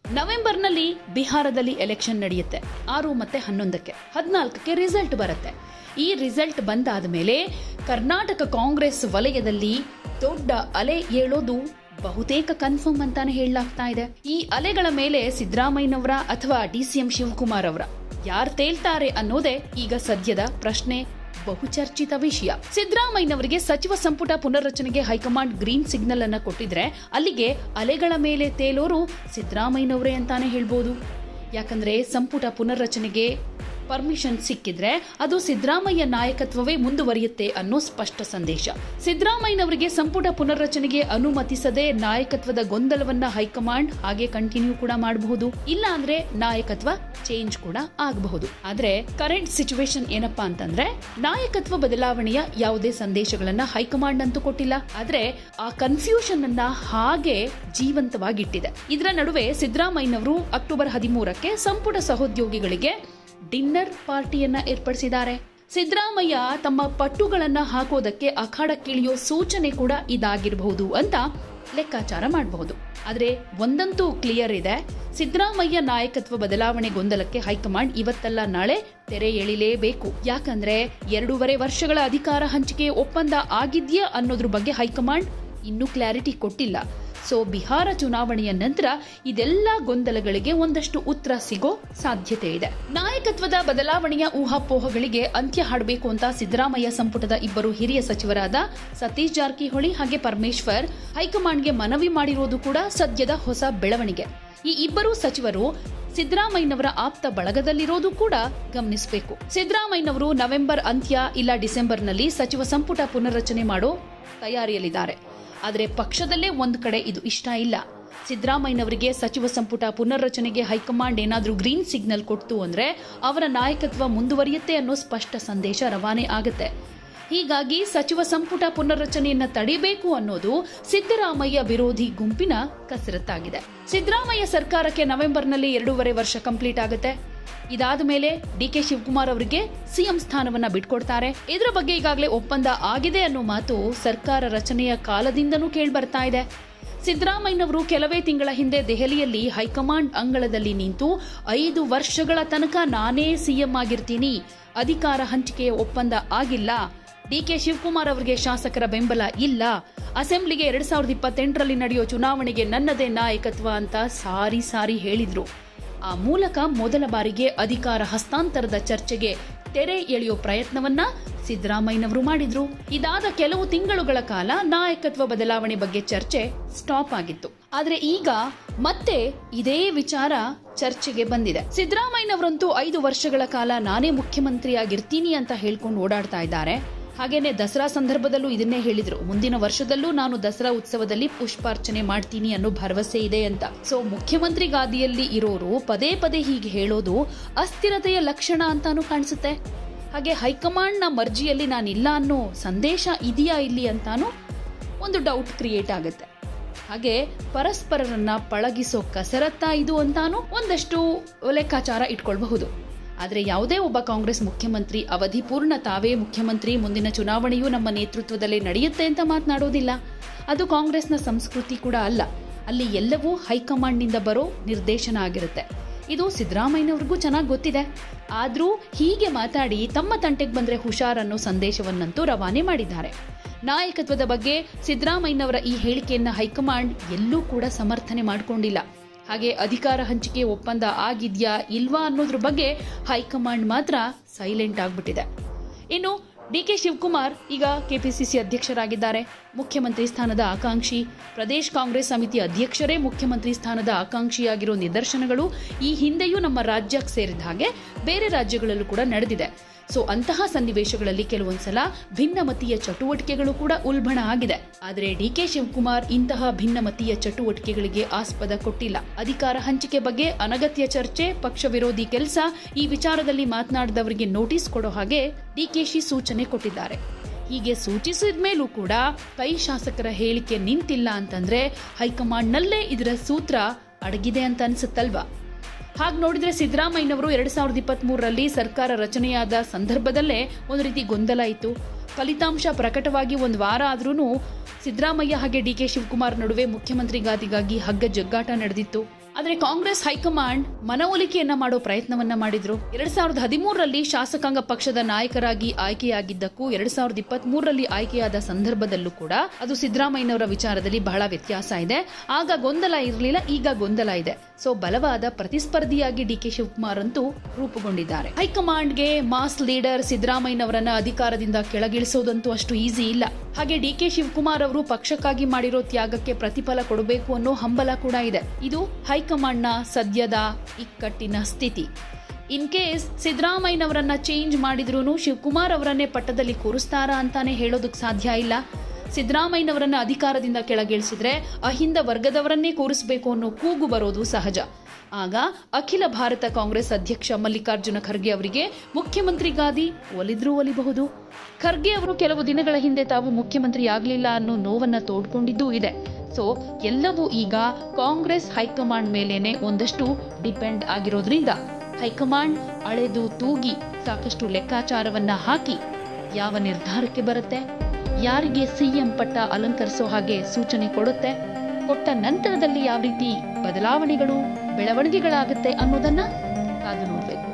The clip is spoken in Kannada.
ನವೆಂಬರ್ನಲ್ಲಿ ಬಿಹಾರದಲ್ಲಿ ಎಲೆಕ್ಷನ್ ನಡೆಯುತ್ತೆ. 6 ಮತ್ತೆ 11ಕ್ಕೆ 14ಕ್ಕೆ ರಿಸಲ್ಟ್ ಬರುತ್ತೆ. ಈ ರಿಸಲ್ಟ್ ಬಂದಾದ ಮೇಲೆ ಕರ್ನಾಟಕ ಕಾಂಗ್ರೆಸ್ ವಲಯದಲ್ಲಿ ದೊಡ್ಡ ಅಲೆ ಏಳೋದು ಬಹುತೇಕ ಕನ್ಫರ್ಮ್ ಅಂತಾನೆ ಹೇಳಲಾಗ್ತಾ ಇದೆ. ಈ ಅಲೆಗಳ ಮೇಲೆ ಸಿದ್ದರಾಮಯ್ಯನವರ ಅಥವಾ DCM ಶಿವಕುಮಾರ್ ಅವರ ಯಾರು ತೇಲ್ತಾರೆ ಅನ್ನೋದೇ ಈಗ ಸದ್ಯದ ಪ್ರಶ್ನೆ, ಬಹುಚರ್ಚಿತ ವಿಷಯ. ಸಿದ್ದರಾಮಯ್ಯನವರಿಗೆ ಸಚಿವ ಸಂಪುಟ ಪುನರ್ರಚನೆಗೆ ಹೈಕಮಾಂಡ್ ಗ್ರೀನ್ ಸಿಗ್ನಲ್ ಅನ್ನ ಕೊಟ್ಟಿದ್ರೆ ಅಲ್ಲಿಗೆ ಅಲೆಗಳ ಮೇಲೆ ತೇಲೋರು ಸಿದ್ದರಾಮಯ್ಯನವರೇ ಅಂತಾನೆ ಹೇಳ್ಬೋದು. ಯಾಕಂದ್ರೆ ಸಂಪುಟ ಪುನರ್ರಚನೆಗೆ ಪರ್ಮಿಷನ್ ಸಿಕ್ಕಿದ್ರೆ ಅದು ಸಿದ್ದರಾಮಯ್ಯ ನಾಯಕತ್ವವೇ ಮುಂದುವರಿಯುತ್ತೆ ಅನ್ನೋ ಸ್ಪಷ್ಟ ಸಂದೇಶ. ಸಿದ್ದರಾಮಯ್ಯನವರಿಗೆ ಸಂಪುಟ ಪುನರ್ರಚನೆಗೆ ಅನುಮತಿಸದೆ ನಾಯಕತ್ವದ ಗೊಂದಲವನ್ನ ಹೈಕಮಾಂಡ್ ಹಾಗೆ ಕಂಟಿನ್ಯೂ ಕೂಡ ಮಾಡಬಹುದು, ಇಲ್ಲ ಅಂದ್ರೆ ನಾಯಕತ್ವ ಚೇಂಜ್ ಕೂಡ ಆಗಬಹುದು. ಆದ್ರೆ ಕರೆಂಟ್ ಸಿಚುವೇಶನ್ ಏನಪ್ಪಾ ಅಂತಂದ್ರೆ ನಾಯಕತ್ವ ಬದಲಾವಣೆಯ ಯಾವುದೇ ಸಂದೇಶಗಳನ್ನ ಹೈಕಮಾಂಡ್ ಅಂತೂ ಕೊಟ್ಟಿಲ್ಲ. ಆದ್ರೆ ಆ ಕನ್ಫ್ಯೂಷನ್ ಅನ್ನ ಹಾಗೆ ಜೀವಂತವಾಗಿಟ್ಟಿದೆ. ಇದರ ನಡುವೆ ಸಿದ್ದರಾಮಯ್ಯನವರು ಅಕ್ಟೋಬರ್ 13ಕ್ಕೆ ಸಂಪುಟ ಸಹೋದ್ಯೋಗಿಗಳಿಗೆ ಡಿನ್ನರ್ ಪಾರ್ಟಿಯನ್ನ ಏರ್ಪಡಿಸಿದ್ದಾರೆ. ಸಿದ್ದರಾಮಯ್ಯ ತಮ್ಮ ಪಟ್ಟುಗಳನ್ನ ಹಾಕೋದಕ್ಕೆ ಅಖಾಡಕ್ಕಿಳಿಯೋ ಸೂಚನೆ ಕೂಡ ಇದಾಗಿರಬಹುದು ಅಂತ ಲೆಕ್ಕಾಚಾರ ಮಾಡಬಹುದು. ಆದ್ರೆ ಒಂದಂತೂ ಕ್ಲಿಯರ್ ಇದೆ, ಸಿದ್ದರಾಮಯ್ಯ ನಾಯಕತ್ವ ಬದಲಾವಣೆ ಗೊಂದಲಕ್ಕೆ ಹೈಕಮಾಂಡ್ ಇವತ್ತಲ್ಲ ನಾಳೆ ತೆರೆ ಎಳಿಲೇಬೇಕು. ಯಾಕಂದ್ರೆ 2.5 ವರ್ಷಗಳ ಅಧಿಕಾರ ಹಂಚಿಕೆ ಒಪ್ಪಂದ ಆಗಿದ್ಯಾ ಅನ್ನೋದ್ರ ಬಗ್ಗೆ ಹೈಕಮಾಂಡ್ ಇನ್ನೂ ಕ್ಲಾರಿಟಿ ಕೊಟ್ಟಿಲ್ಲ. ಸೊ ಬಿಹಾರ ಚುನಾವಣೆಯ ನಂತರ ಇದೆಲ್ಲ ಗೊಂದಲಗಳಿಗೆ ಒಂದಷ್ಟು ಉತ್ತರ ಸಿಗೋ ಸಾಧ್ಯತೆ ಇದೆ. ನಾಯಕತ್ವದ ಬದಲಾವಣೆಯ ಊಹಾಪೋಹಗಳಿಗೆ ಅಂತ್ಯ ಹಾಡಬೇಕು ಅಂತ ಸಿದ್ದರಾಮಯ್ಯ ಸಂಪುಟದ ಇಬ್ಬರು ಹಿರಿಯ ಸಚಿವರಾದ ಸತೀಶ್ ಜಾರಕಿಹೊಳಿ ಹಾಗೆ ಪರಮೇಶ್ವರ್ ಹೈಕಮಾಂಡ್ಗೆ ಮನವಿ ಮಾಡಿರೋದು ಕೂಡ ಸದ್ಯದ ಹೊಸ ಬೆಳವಣಿಗೆ. ಈ ಇಬ್ಬರು ಸಚಿವರು ಸಿದ್ದರಾಮಯ್ಯನವರ ಆಪ್ತ ಬಳಗದಲ್ಲಿರೋದು ಕೂಡ ಗಮನಿಸಬೇಕು. ಸಿದ್ದರಾಮಯ್ಯನವರು ನವೆಂಬರ್ ಅಂತ್ಯ ಇಲ್ಲ ಡಿಸೆಂಬರ್ನಲ್ಲಿ ಸಚಿವ ಸಂಪುಟ ಪುನರ್ರಚನೆ ಮಾಡೋ ತಯಾರಿಯಲ್ಲಿದ್ದಾರೆ. ಆದರೆ ಪಕ್ಷದಲ್ಲೇ ಒಂದು ಕಡೆ ಇದು ಇಷ್ಟ ಇಲ್ಲ. ಸಿದ್ದರಾಮಯ್ಯನವರಿಗೆ ಸಚಿವ ಸಂಪುಟ ಪುನರ್ರಚನೆಗೆ ಹೈಕಮಾಂಡ್ ಏನಾದ್ರೂ ಗ್ರೀನ್ ಸಿಗ್ನಲ್ ಕೊಡ್ತು ಅಂದ್ರೆ ಅವರ ನಾಯಕತ್ವ ಮುಂದುವರಿಯುತ್ತೆ ಅನ್ನೋ ಸ್ಪಷ್ಟ ಸಂದೇಶ ರವಾನೆ ಆಗುತ್ತೆ. ಹೀಗಾಗಿ ಸಚಿವ ಸಂಪುಟ ಪುನರ್ರಚನೆಯನ್ನ ತಡಿಬೇಕು ಅನ್ನೋದು ಸಿದ್ದರಾಮಯ್ಯ ವಿರೋಧಿ ಗುಂಪಿನ ಕಸರತ್ತಾಗಿದೆ. ಸಿದ್ದರಾಮಯ್ಯ ಸರ್ಕಾರಕ್ಕೆ ನವೆಂಬರ್ನಲ್ಲಿ 2.5 ವರ್ಷ ಕಂಪ್ಲೀಟ್ ಆಗುತ್ತೆ. ಇದಾದ ಮೇಲೆ DK ಶಿವಕುಮಾರ್ ಅವರಿಗೆ ಸಿಎಂ ಸ್ಥಾನವನ್ನ ಬಿಟ್ಕೊಡ್ತಾರೆ. ಇದರ ಬಗ್ಗೆ ಈಗಾಗಲೇ ಒಪ್ಪಂದ ಆಗಿದೆ ಅನ್ನೋ ಮಾತು ಸರ್ಕಾರ ರಚನೆಯ ಕಾಲದಿಂದನೂ ಕೇಳ್ಬರ್ತಾ ಇದೆ. ಸಿದ್ದರಾಮಯ್ಯನವರು ಕೆಲವೇ ತಿಂಗಳ ಹಿಂದೆ ದೆಹಲಿಯಲ್ಲಿ ಹೈಕಮಾಂಡ್ ಅಂಗಳದಲ್ಲಿ ನಿಂತು 5 ವರ್ಷಗಳ ತನಕ ನಾನೇ ಸಿಎಂ ಆಗಿರ್ತೀನಿ, ಅಧಿಕಾರ ಹಂಚಿಕೆಯ ಒಪ್ಪಂದ ಆಗಿಲ್ಲ, DK ಶಿವಕುಮಾರ್ ಅವರಿಗೆ ಶಾಸಕರ ಬೆಂಬಲ ಇಲ್ಲ, ಅಸೆಂಬ್ಲಿಗೆ 2028ರಲ್ಲಿ ನಡೆಯೋ ಚುನಾವಣೆಗೆ ನನ್ನದೇ ನಾಯಕತ್ವ ಅಂತ ಸಾರಿ ಹೇಳಿದ್ರು. ಆ ಮೂಲಕ ಮೊದಲ ಬಾರಿಗೆ ಅಧಿಕಾರ ಹಸ್ತಾಂತರದ ಚರ್ಚೆಗೆ ತೆರೆ ಎಳೆಯೋ ಪ್ರಯತ್ನವನ್ನ ಸಿದ್ದರಾಮಯ್ಯನವರು ಮಾಡಿದ್ರು. ಇದಾದ ಕೆಲವು ತಿಂಗಳುಗಳ ಕಾಲ ನಾಯಕತ್ವ ಬದಲಾವಣೆ ಬಗ್ಗೆ ಚರ್ಚೆ ಸ್ಟಾಪ್ ಆಗಿತ್ತು. ಆದ್ರೆ ಈಗ ಮತ್ತೆ ಇದೇ ವಿಚಾರ ಚರ್ಚೆಗೆ ಬಂದಿದೆ. ಸಿದ್ದರಾಮಯ್ಯನವರಂತೂ 5 ವರ್ಷಗಳ ಕಾಲ ನಾನೇ ಮುಖ್ಯಮಂತ್ರಿಯಾಗಿರ್ತೀನಿ ಅಂತ ಹೇಳ್ಕೊಂಡು ಓಡಾಡ್ತಾ ಇದ್ದಾರೆ. ಹಾಗೇನೆ ದಸರಾ ಸಂದರ್ಭದಲ್ಲೂ ಇದನ್ನೇ ಹೇಳಿದ್ರು, ಮುಂದಿನ ವರ್ಷದಲ್ಲೂ ನಾನು ದಸರಾ ಉತ್ಸವದಲ್ಲಿ ಪುಷ್ಪಾರ್ಚನೆ ಮಾಡ್ತೀನಿ ಅನ್ನೋ ಭರವಸೆ ಇದೆ ಅಂತ. ಸೊ ಮುಖ್ಯಮಂತ್ರಿ ಗಾದಿಯಲ್ಲಿ ಇರೋರು ಪದೇ ಪದೇ ಹೀಗೆ ಹೇಳೋದು ಅಸ್ಥಿರತೆಯ ಲಕ್ಷಣ ಅಂತಾನು ಕಾಣಿಸುತ್ತೆ. ಹಾಗೆ ಹೈಕಮಾಂಡ್ ನ ಮರ್ಜಿಯಲ್ಲಿ ನಾನಿಲ್ಲ ಅನ್ನೋ ಸಂದೇಶ ಇದೆಯಾ ಇಲ್ಲಿ ಅಂತಾನು ಒಂದು ಡೌಟ್ ಕ್ರಿಯೇಟ್ ಆಗುತ್ತೆ. ಹಾಗೆ ಪರಸ್ಪರರನ್ನ ಪಳಗಿಸೋ ಕಸರತ್ತ ಇದು ಅಂತಾನು ಒಂದಷ್ಟು ಲೆಕ್ಕಾಚಾರ ಇಟ್ಕೊಳ್ಬಹುದು. ಆದರೆ ಯಾವುದೇ ಒಬ್ಬ ಕಾಂಗ್ರೆಸ್ ಮುಖ್ಯಮಂತ್ರಿ ಅವಧಿ ಪೂರ್ಣ ತಾವೇ ಮುಖ್ಯಮಂತ್ರಿ, ಮುಂದಿನ ಚುನಾವಣೆಯೂ ನಮ್ಮ ನೇತೃತ್ವದಲ್ಲೇ ನಡೆಯುತ್ತೆ ಅಂತ ಮಾತನಾಡೋದಿಲ್ಲ. ಅದು ಕಾಂಗ್ರೆಸ್ನ ಸಂಸ್ಕೃತಿ ಕೂಡ ಅಲ್ಲ. ಅಲ್ಲಿ ಎಲ್ಲವೂ ಹೈಕಮಾಂಡ್ನಿಂದ ಬರೋ ನಿರ್ದೇಶನ ಆಗಿರುತ್ತೆ. ಇದು ಸಿದ್ದರಾಮಯ್ಯನವ್ರಿಗೂ ಚೆನ್ನಾಗಿ ಗೊತ್ತಿದೆ. ಆದ್ರೂ ಹೀಗೆ ಮಾತಾಡಿ ತಮ್ಮ ತಂಟೆಗೆ ಬಂದ್ರೆ ಹುಷಾರ್ ಅನ್ನೋ ಸಂದೇಶವನ್ನಂತೂ ರವಾನೆ ಮಾಡಿದ್ದಾರೆ. ನಾಯಕತ್ವದ ಬಗ್ಗೆ ಸಿದ್ದರಾಮಯ್ಯನವರ ಈ ಹೇಳಿಕೆಯನ್ನ ಹೈಕಮಾಂಡ್ ಎಲ್ಲೂ ಕೂಡ ಸಮರ್ಥನೆ ಮಾಡಿಕೊಂಡಿಲ್ಲ. ಹಾಗೆ ಅಧಿಕಾರ ಹಂಚಿಕೆ ಒಪ್ಪಂದ ಆಗಿದ್ಯಾ ಇಲ್ವಾ ಅನ್ನೋದ್ರ ಬಗ್ಗೆ ಹೈಕಮಾಂಡ್ ಮಾತ್ರ ಸೈಲೆಂಟ್ ಆಗ್ಬಿಟ್ಟಿದೆ. ಇನ್ನು DK ಶಿವಕುಮಾರ್ ಈಗ ಕೆಪಿಸಿಸಿ ಅಧ್ಯಕ್ಷರಾಗಿದ್ದಾರೆ. ಮುಖ್ಯಮಂತ್ರಿ ಸ್ಥಾನದ ಆಕಾಂಕ್ಷಿ. ಪ್ರದೇಶ್ ಕಾಂಗ್ರೆಸ್ ಸಮಿತಿ ಅಧ್ಯಕ್ಷರೇ ಮುಖ್ಯಮಂತ್ರಿ ಸ್ಥಾನದ ಆಕಾಂಕ್ಷಿಯಾಗಿರೋ ನಿದರ್ಶನಗಳು ಈ ಹಿಂದೆಯೂ ನಮ್ಮ ರಾಜ್ಯಕ್ಕೆ ಸೇರಿದ ಹಾಗೆ ಬೇರೆ ರಾಜ್ಯಗಳಲ್ಲೂ ಕೂಡ ನಡೆದಿದೆ. ಸೊ ಅಂತಹ ಸನ್ನಿವೇಶಗಳಲ್ಲಿ ಕೆಲವೊಂದ್ಸಲ ಭಿನ್ನಮತೀಯ ಚಟುವಟಿಕೆಗಳು ಕೂಡ ಉಲ್ಬಣ ಆಗಿದೆ. ಆದರೆ DK ಶಿವಕುಮಾರ್ ಇಂತಹ ಭಿನ್ನಮತೀಯ ಚಟುವಟಿಕೆಗಳಿಗೆ ಆಸ್ಪದ ಕೊಟ್ಟಿಲ್ಲ. ಅಧಿಕಾರ ಹಂಚಿಕೆ ಬಗ್ಗೆ ಅನಗತ್ಯ ಚರ್ಚೆ, ಪಕ್ಷ ವಿರೋಧಿ ಕೆಲಸ, ಈ ವಿಚಾರದಲ್ಲಿ ಮಾತನಾಡಿದವರಿಗೆ ನೋಟಿಸ್ ಕೊಡೋ ಹಾಗೆ DKಶಿ ಸೂಚನೆ ಕೊಟ್ಟಿದ್ದಾರೆ. ಹೀಗೆ ಸೂಚಿಸಿದ ಮೇಲೂ ಕೂಡ ಕೈ ಶಾಸಕರ ಹೇಳಿಕೆ ನಿಂತಿಲ್ಲ ಅಂತಂದ್ರೆ ಹೈಕಮಾಂಡ್ನಲ್ಲೇ ಇದರ ಸೂತ್ರ ಅಡಗಿದೆ ಅಂತ ಅನ್ಸುತ್ತಲ್ವಾ? ಹಾಗೆ ನೋಡಿದ್ರೆ ಸಿದ್ದರಾಮಯ್ಯನವರು 2023ರಲ್ಲಿ ಸರ್ಕಾರ ರಚನೆಯಾದ ಸಂದರ್ಭದಲ್ಲೇ ಒಂದು ರೀತಿ ಗೊಂದಲ ಇತ್ತು. ಫಲಿತಾಂಶ ಪ್ರಕಟವಾಗಿ 1 ವಾರ ಆದ್ರೂ ಸಿದ್ದರಾಮಯ್ಯ ಹಾಗೆ DK ಶಿವಕುಮಾರ್ ನಡುವೆ ಮುಖ್ಯಮಂತ್ರಿ ಗಾದಿಗಾಗಿ ಹಗ್ಗ ಜಗ್ಗಾಟ ನಡೆದಿತ್ತು. ಆದ್ರೆ ಕಾಂಗ್ರೆಸ್ ಹೈಕಮಾಂಡ್ ಮನವೊಲಿಕೆಯನ್ನ ಮಾಡೋ ಪ್ರಯತ್ನವನ್ನ ಮಾಡಿದ್ರು. 2013ರಲ್ಲಿ ಶಾಸಕಾಂಗ ಪಕ್ಷದ ನಾಯಕರಾಗಿ ಆಯ್ಕೆಯಾಗಿದ್ದಕ್ಕೂ 2023ರಲ್ಲಿ ಆಯ್ಕೆಯಾದ ಸಂದರ್ಭದಲ್ಲೂ ಕೂಡ ಅದು ಸಿದ್ದರಾಮಯ್ಯನವರ ವಿಚಾರದಲ್ಲಿ ಬಹಳ ವ್ಯತ್ಯಾಸ ಇದೆ. ಆಗ ಗೊಂದಲ ಇರಲಿಲ್ಲ, ಈಗ ಗೊಂದಲ ಇದೆ. ಸೊ ಬಲವಾದ ಪ್ರತಿಸ್ಪರ್ಧಿಯಾಗಿ ಡಿ ಕೆ ಶಿವಕುಮಾರ್ ಅಂತೂ ರೂಪುಗೊಂಡಿದ್ದಾರೆ. ಹೈಕಮಾಂಡ್ಗೆ ಮಾಸ್ ಲೀಡರ್ ಸಿದ್ದರಾಮಯ್ಯನವರನ್ನ ಅಧಿಕಾರದಿಂದ ಕೆಳಗಿಳಿಸೋದಂತೂ ಅಷ್ಟು ಈಸಿ ಇಲ್ಲ. ಹಾಗೆ ಡಿ ಕೆ ಶಿವಕುಮಾರ್ ಅವರು ಪಕ್ಷಕ್ಕಾಗಿ ಮಾಡಿರೋ ತ್ಯಾಗಕ್ಕೆ ಪ್ರತಿಫಲ ಕೊಡಬೇಕು ಅನ್ನೋ ಹಂಬಲ ಕೂಡ ಇದೆ. ಇದು ಹೈಕಮಾಂಡ್ನ ಸದ್ಯದ ಇಕ್ಕಟ್ಟಿನ ಸ್ಥಿತಿ. ಇನ್ ಕೇಸ್ ಸಿದ್ದರಾಮಯ್ಯನವರನ್ನ ಚೇಂಜ್ ಮಾಡಿದ್ರೂ ಶಿವಕುಮಾರ್ ಅವರನ್ನೇ ಪಟ್ಟದಲ್ಲಿ ಕೂರಿಸ್ತಾರಾ ಅಂತಾನೆ ಹೇಳೋದಕ್ಕೆ ಸಾಧ್ಯ ಇಲ್ಲ. ಸಿದ್ದರಾಮಯ್ಯನವರನ್ನ ಅಧಿಕಾರದಿಂದ ಕೆಳಗಿಳಿಸಿದ್ರೆ ಅಹಿಂದ ವರ್ಗದವರನ್ನೇ ಕೂರಿಸಬೇಕು ಅನ್ನೋ ಕೂಗು ಬರೋದು ಸಹಜ. ಆಗ ಅಖಿಲ ಭಾರತ ಕಾಂಗ್ರೆಸ್ ಅಧ್ಯಕ್ಷ ಮಲ್ಲಿಕಾರ್ಜುನ ಖರ್ಗೆ ಅವರಿಗೆ ಮುಖ್ಯಮಂತ್ರಿ ಗಾದಿ ಒಲಿದ್ರೂ ಒಲಿಬಹುದು. ಖರ್ಗೆ ಅವರು ಕೆಲವು ದಿನಗಳ ಹಿಂದೆ ತಾವು ಮುಖ್ಯಮಂತ್ರಿ ಆಗಲಿಲ್ಲ ಅನ್ನೋ ನೋವನ್ನ ತೋಡ್ಕೊಂಡಿದ್ದೂ ಇದೆ. ಸೊ ಎಲ್ಲವೂ ಈಗ ಕಾಂಗ್ರೆಸ್ ಹೈಕಮಾಂಡ್ ಮೇಲೇನೆ ಒಂದಷ್ಟು ಡಿಪೆಂಡ್ ಆಗಿರೋದ್ರಿಂದ ಹೈಕಮಾಂಡ್ ಅಳೆದು ತೂಗಿ ಸಾಕಷ್ಟು ಲೆಕ್ಕಾಚಾರವನ್ನ ಹಾಕಿ ಯಾವ ನಿರ್ಧಾರಕ್ಕೆ ಬರುತ್ತೆ, ಯಾರಿಗೆ ಸಿಎಂ ಪಟ್ಟ ಅಲಂಕರಿಸೋ ಹಾಗೆ ಸೂಚನೆ ಕೊಡುತ್ತೆ, ಕೊಟ್ಟ ನಂತರದಲ್ಲಿ ಯಾವ ರೀತಿ ಬದಲಾವಣೆಗಳು ಬೆಳವಣಿಗೆಗಳಾಗುತ್ತೆ ಅನ್ನೋದನ್ನ ಕಾದು ನೋಡಬೇಕು.